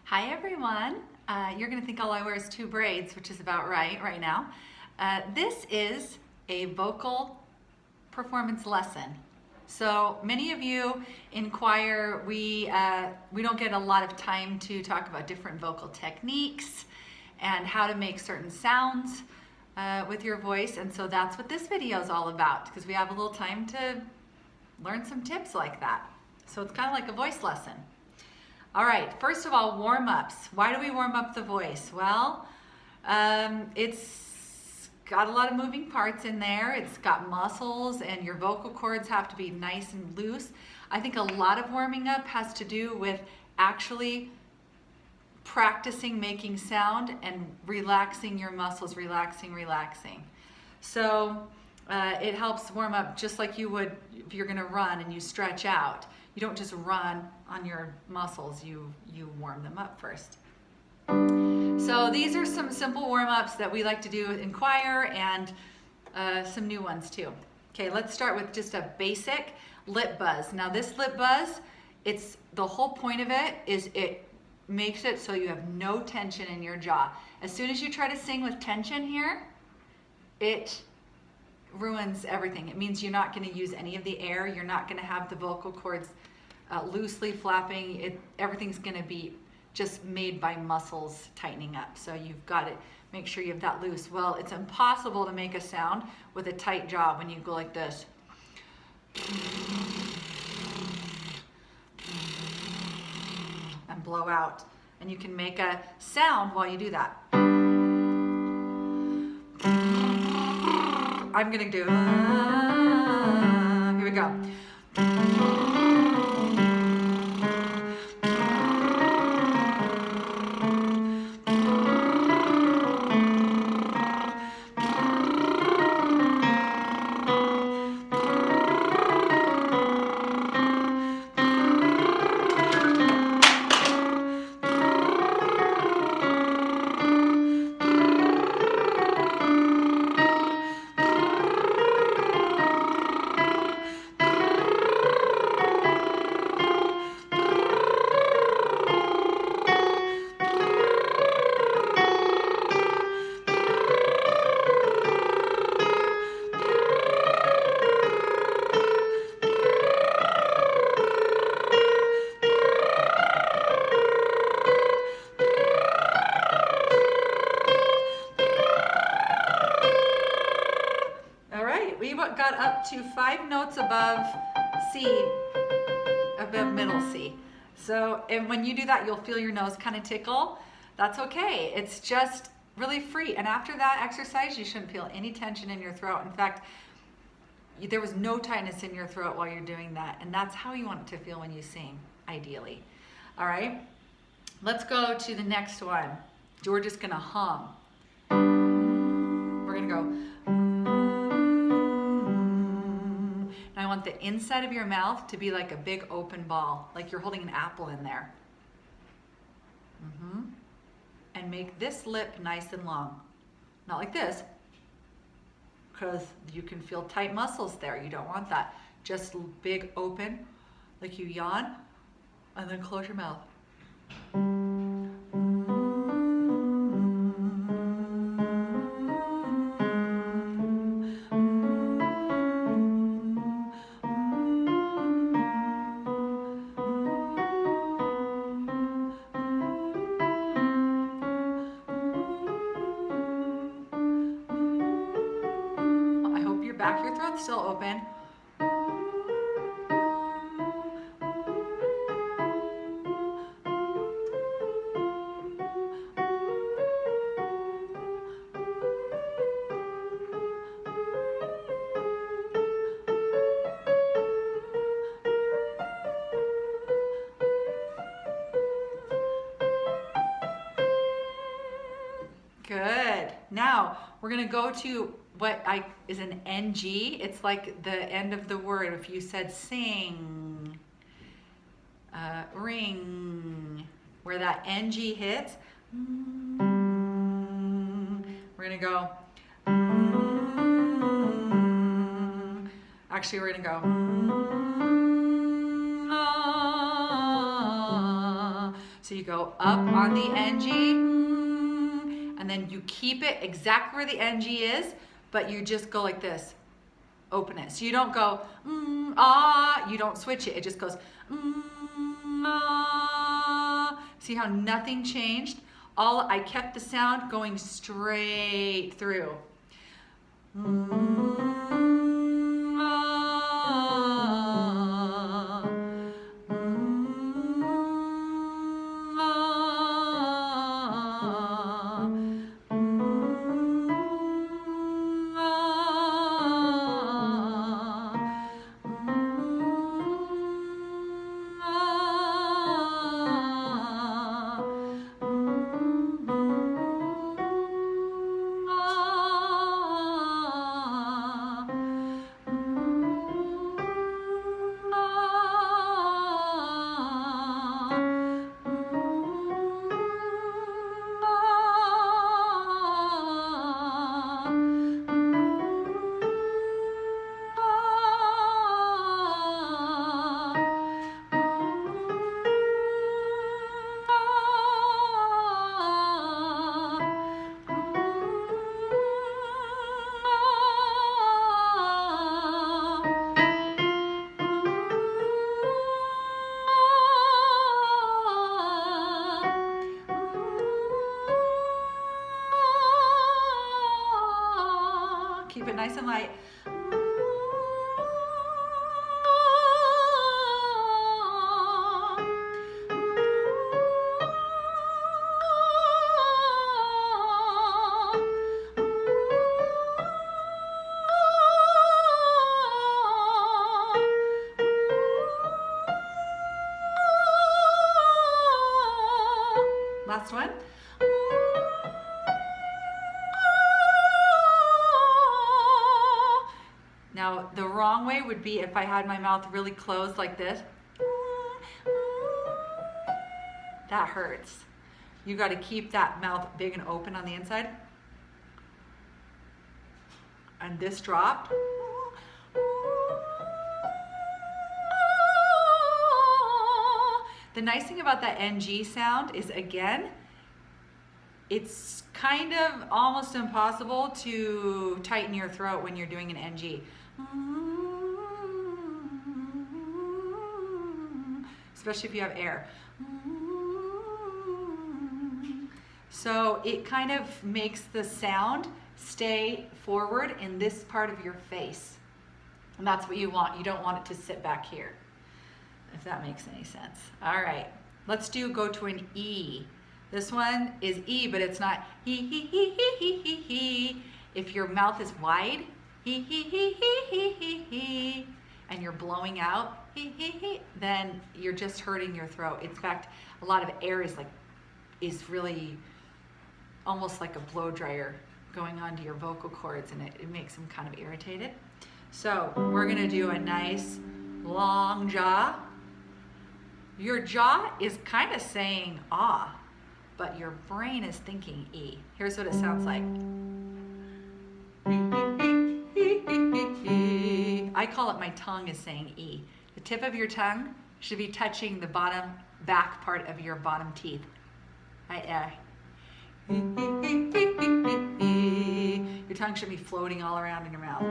Hi everyone. You're going to think all I wear is two braids, which is about right now. This is a vocal performance lesson. So many of you in choir, we don't get a lot of time to talk about different vocal techniques and how to make certain sounds with your voice. And so that's what this video is all about, because we have a little time to learn some tips like that. So it's kind of like a voice lesson. All right, first of all, warm-ups. Why do we warm up the voice? Well, it's got a lot of moving parts in there. It's got muscles, and your vocal cords have to be nice and loose. I think a lot of warming up has to do with actually practicing making sound and relaxing your muscles, relaxing. So it helps warm up just like you would if you're gonna run and you stretch out. You don't just run on your muscles, you warm them up first. So these are some simple warm-ups that we like to do in choir, and some new ones too. Okay, let's start with just a basic lip buzz. Now this lip buzz, it's the whole point of it is it makes it so you have no tension in your jaw. As soon as you try to sing with tension here, it ruins everything. It means you're not going to use any of the air. You're not going to have the vocal cords loosely flapping. Everything's going to be just made by muscles tightening up. So you've got to make sure you have that loose. Well, it's impossible to make a sound with a tight jaw when you go like this. And blow out. And you can make a sound while you do that. I'm gonna do, here we go. We got up to 5 notes above C, above middle C. So, and when you do that, you'll feel your nose kind of tickle. That's okay. It's just really free. And after that exercise, you shouldn't feel any tension in your throat. In fact, there was no tightness in your throat while you're doing that. And that's how you want it to feel when you sing, ideally. All right, let's go to the next one. We're just gonna hum. We're gonna go. I want the inside of your mouth to be like a big open ball, like you're holding an apple in there. And make this lip nice and long. Not like this, because you can feel tight muscles there. You don't want that. Just big open, like you yawn, and then close your mouth. Back, your throat's still open. Good. Now we're gonna go to what is an NG. It's like the end of the word. If you said sing, ring, where that NG hits, we're gonna go. Actually, we're gonna go. So you go up on the NG, and then you keep it exactly where the NG is, but you just go like this. Open it. So you don't go, ah, you don't switch it. It just goes, ah. See how nothing changed? I kept the sound going straight through. Keep it nice and light. Last one. Now, the wrong way would be if I had my mouth really closed like this. That hurts. You got to keep that mouth big and open on the inside. And this dropped. The nice thing about that NG sound is, again, it's kind of almost impossible to tighten your throat when you're doing an NG. Especially if you have air. So it kind of makes the sound stay forward in this part of your face. And that's what you want. You don't want it to sit back here, if that makes any sense. All right, let's go to an E. This one is E, but it's not he, he, he, he, he, he, he. If your mouth is wide, he, he, he, he, he, he, he, and you're blowing out, he, he, he, then you're just hurting your throat. In fact, a lot of air is really almost like a blow dryer going onto your vocal cords, and it makes them kind of irritated. So we're gonna do a nice long jaw. Your jaw is kind of saying ah, but your brain is thinking E. Here's what it sounds like. I call it my tongue is saying E. The tip of your tongue should be touching the back part of your bottom teeth. Your tongue should be floating all around in your mouth.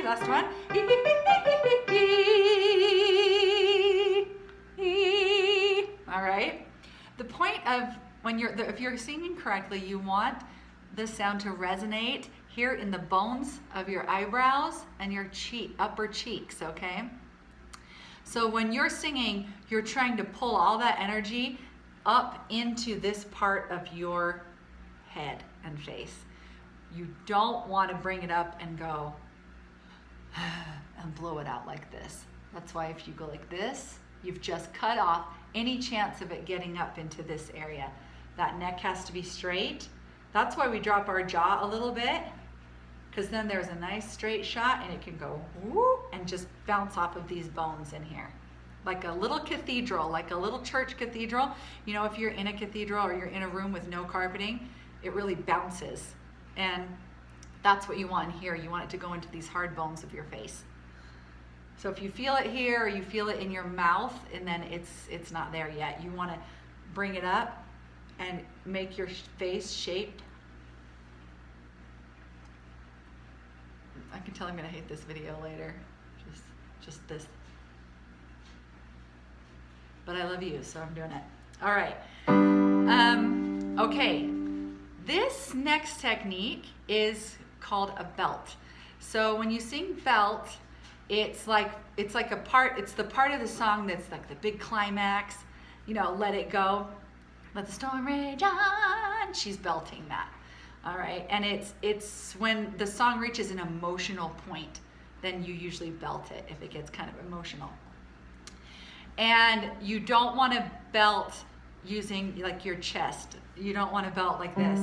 Last one. All right. The point of if you're singing correctly, you want the sound to resonate here in the bones of your eyebrows and your upper cheeks, okay? So when you're singing, you're trying to pull all that energy up into this part of your head and face. You don't want to bring it up and go and blow it out like this. That's why if you go like this, you've just cut off any chance of it getting up into this area. That neck has to be straight. That's why we drop our jaw a little bit, because then there's a nice straight shot and it can go whoop and just bounce off of these bones in here. Like a little cathedral, like a little church cathedral. You know, if you're in a cathedral or you're in a room with no carpeting, it really bounces. And that's what you want in here. You want it to go into these hard bones of your face. So if you feel it here or you feel it in your mouth and then it's not there yet, you want to bring it up and make your face shaped. I can tell I'm going to hate this video later. Just this. But I love you, so I'm doing it. All right. Okay. This next technique is called a belt. So when you sing belt, it's like a part, it's the part of the song that's like the big climax, you know, let it go, let the storm rage on. She's belting that. All right. And it's when the song reaches an emotional point, then you usually belt it if it gets kind of emotional. And you don't want to belt using like your chest. You don't want to belt like this.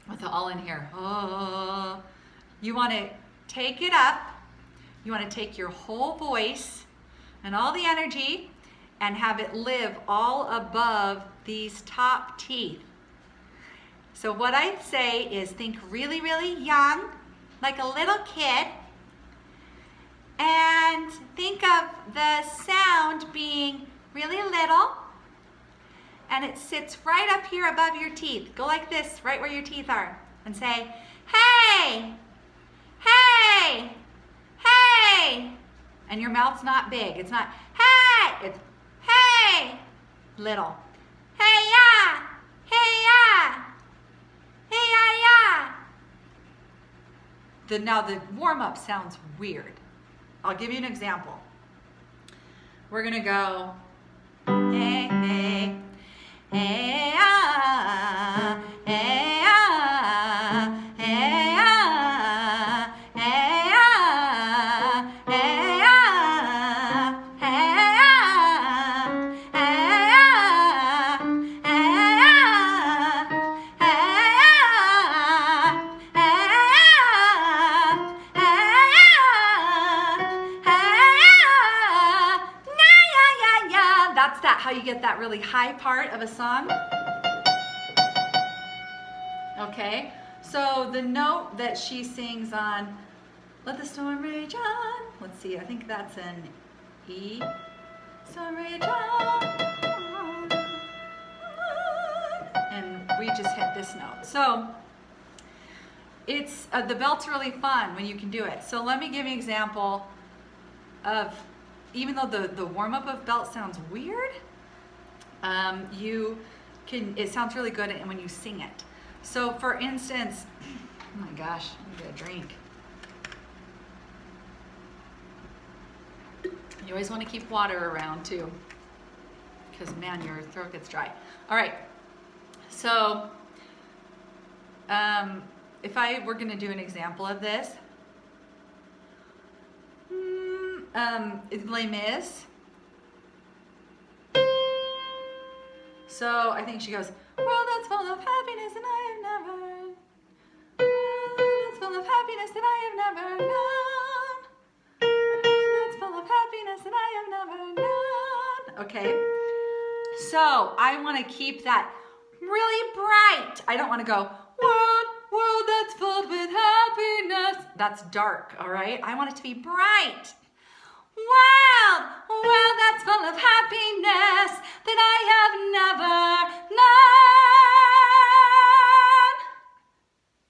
With it all in here. You want to take it up. You want to take your whole voice and all the energy and have it live all above these top teeth. So what I say is think really, really young, like a little kid. And think of the sound being really little, and it sits right up here above your teeth. Go like this, right where your teeth are, and say, hey, hey, hey. And your mouth's not big. It's not, hey, it's, hey, little. Hey, yeah, hey, yeah, hey, yeah, yeah. Now the warm-up sounds weird. I'll give you an example. We're gonna go, hey, hey, hey, ah, hey, ah, hey, ah, hey, ah, hey, ah, hey, ah, hey, ah, hey, that's that, how you get that really high part of a song. Okay, so the note that she sings on Let the Storm Rage On, let's see, I think that's an E. Storm rage on. And we just hit this note. So it's the belt's really fun when you can do it. So let me give you an example of, even though the warm-up of belt sounds weird, it sounds really good when you sing it. So for instance, oh my gosh, let me get a drink. You always want to keep water around too, because man, your throat gets dry. All right, so if I were going to do an example of this, Les Mis. So I think she goes, world that's full of happiness and I have never, world that's full of happiness that I have never known, world that's full of happiness that I have never known. Okay, so I want to keep that really bright. I don't want to go, world that's filled with happiness. That's dark, all right? I want it to be bright. World that's full of happiness that I have never known.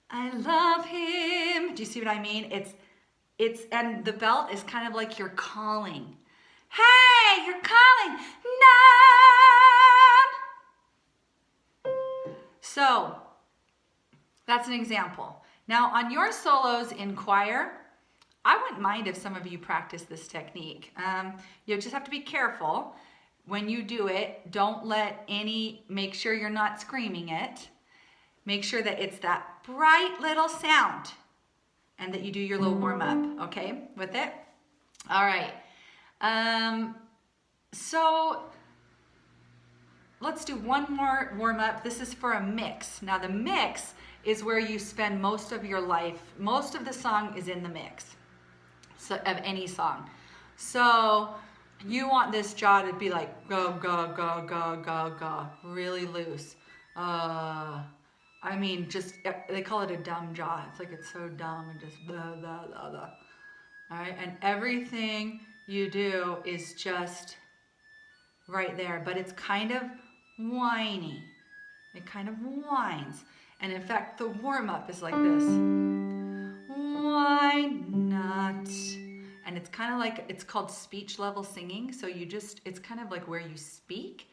I love him. Do you see what I mean? And the belt is kind of like you're calling. Hey, you're calling. None. So that's an example. Now on your solos in choir, I wouldn't mind if some of you practice this technique. You just have to be careful when you do it. Don't make sure you're not screaming it. Make sure that it's that bright little sound and that you do your little warm up, okay, with it? All right. So let's do one more warm up. This is for a mix. Now the mix is where you spend most of your life. Most of the song is in the mix of any song. So you want this jaw to be like go, go, go, go, go, go, really loose. I mean, just, they call it a dumb jaw. It's like it's so dumb and just blah, blah, blah, blah. All right, and everything you do is just right there, but it's kind of whiny. It kind of whines. And in fact, the warm-up is like this. Why not? And it's kind of like, it's called speech level singing. So you just, it's kind of like where you speak,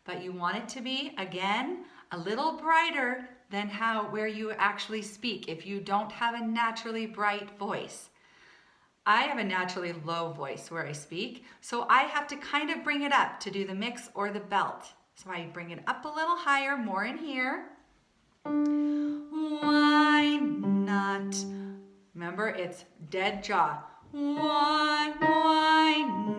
but you want it to be, again, a little brighter than where you actually speak. If you don't have a naturally bright voice. I have a naturally low voice where I speak, so I have to kind of bring it up to do the mix or the belt. So I bring it up a little higher, more in here. Why not? Remember, it's dead jaw. Why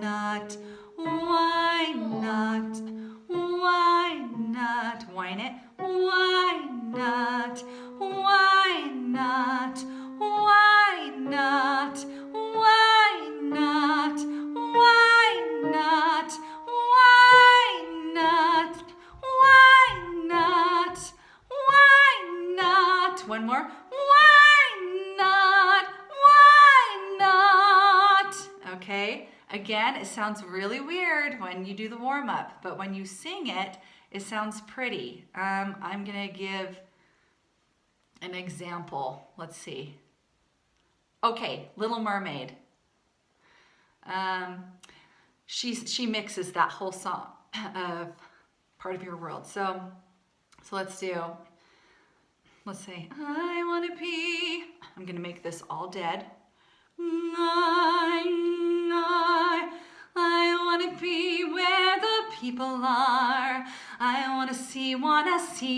not? Why not? Why not? Whine it. Why not? Why not? Why not? Why not? Why not? Why not? Why not? Why not? One more. Why not? Why not? Okay. Again, it sounds really weird when you do the warm-up, but when you sing it, it sounds pretty. I'm gonna give an example. Let's see. Okay, Little Mermaid. She mixes that whole song of Part of Your World. So let's say, I wanna be, I'm gonna make this all dead. I wanna be where the people are. I wanna see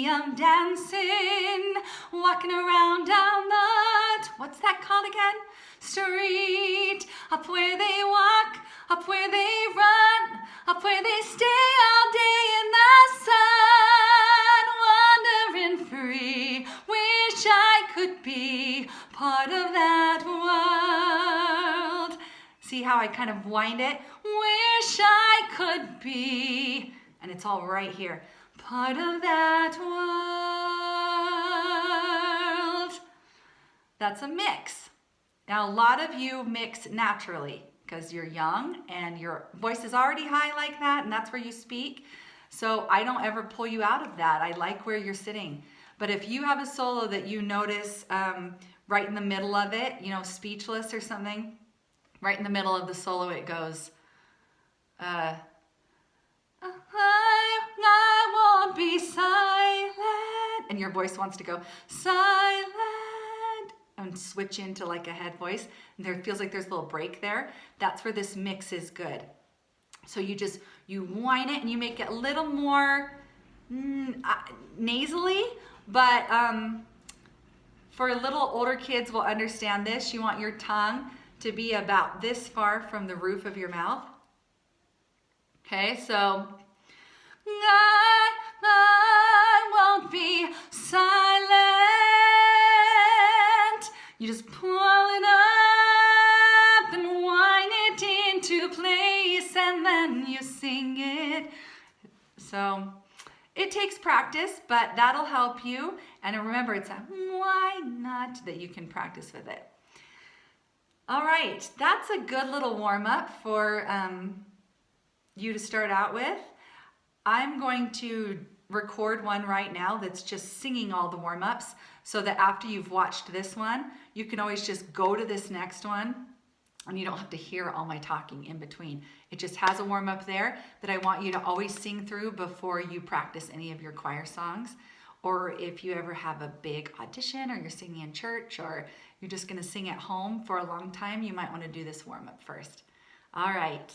'em dancing, walking around down the, what's that called again? Street, up where they walk, up where they run, up where they stay all day in the sun, wandering free. Wish I could be part of that world. See how I kind of wind it? Wish I could be, and it's all right here, part of that world. That's a mix. Now, a lot of you mix naturally because you're young and your voice is already high like that, and that's where you speak. So I don't ever pull you out of that. I like where you're sitting. But if you have a solo that you notice right in the middle of it, you know, speechless or something, right in the middle of the solo it goes, I won't be silent, and your voice wants to go silent and switch into like a head voice, and there feels like there's a little break there. That's where this mix is good. So you whine it and you make it a little more nasally, but for little older kids will understand this. You want your tongue to be about this far from the roof of your mouth. Okay, so I won't be silent. You just pull it up and whine it into place, and then you sing it. So it takes practice, but that'll help you. And remember, it's a why not that you can practice with it. All right, that's a good little warm-up for you to start out with. I'm going to record one right now that's just singing all the warm-ups, so that after you've watched this one, you can always just go to this next one and you don't have to hear all my talking in between. It just has a warm-up there that I want you to always sing through before you practice any of your choir songs. Or if you ever have a big audition, or you're singing in church, or you're just gonna sing at home for a long time, you might wanna do this warm-up first. All right.